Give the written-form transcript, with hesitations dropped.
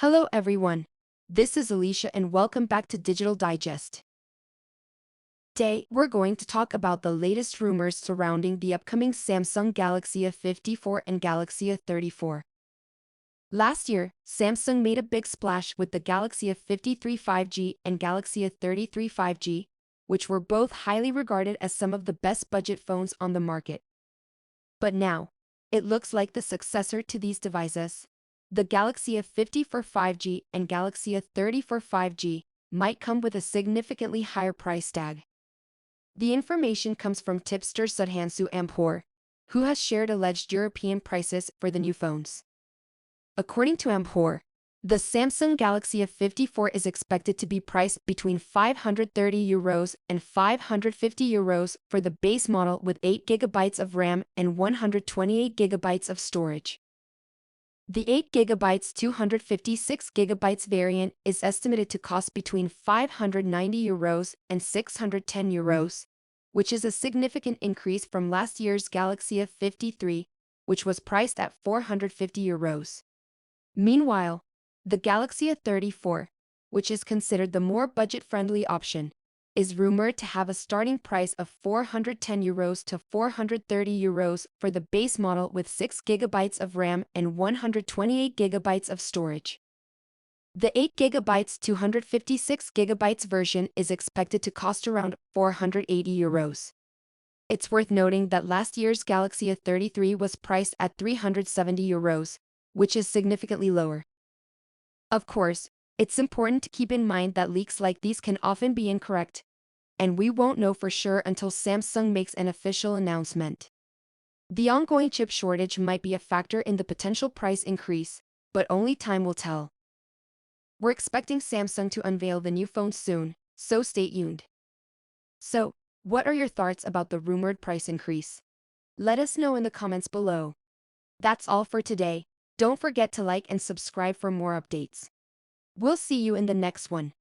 Hello everyone. This is Alicia and welcome back to Digital Digest. Today, we're going to talk about the latest rumors surrounding the upcoming Samsung Galaxy A54 and Galaxy A34. Last year, Samsung made a big splash with the Galaxy A53 5G and Galaxy A33 5G, which were both highly regarded as some of the best budget phones on the market. But now, it looks like the successor to these devices, the Galaxy A54 5G and Galaxy A34 5G, might come with a significantly higher price tag. The information comes from tipster Sudhanshu Ampur, who has shared alleged European prices for the new phones. According to Ampur, the Samsung Galaxy A54 is expected to be priced between €530 and €550 for the base model with 8GB of RAM and 128GB of storage. The 8GB 256GB variant is estimated to cost between €590 and €610, which is a significant increase from last year's Galaxy A53, which was priced at €450. Meanwhile, the Galaxy A34, which is considered the more budget-friendly option, is rumored to have a starting price of €410 to €430 for the base model with 6GB of RAM and 128GB of storage. The 8GB 256GB version is expected to cost around €480. It's worth noting that last year's Galaxy A33 was priced at €370, which is significantly lower. Of course, it's important to keep in mind that leaks like these can often be incorrect, and we won't know for sure until Samsung makes an official announcement. The ongoing chip shortage might be a factor in the potential price increase, but only time will tell. We're expecting Samsung to unveil the new phone soon, so stay tuned. So, what are your thoughts about the rumored price increase? Let us know in the comments below. That's all for today. Don't forget to like and subscribe for more updates. We'll see you in the next one.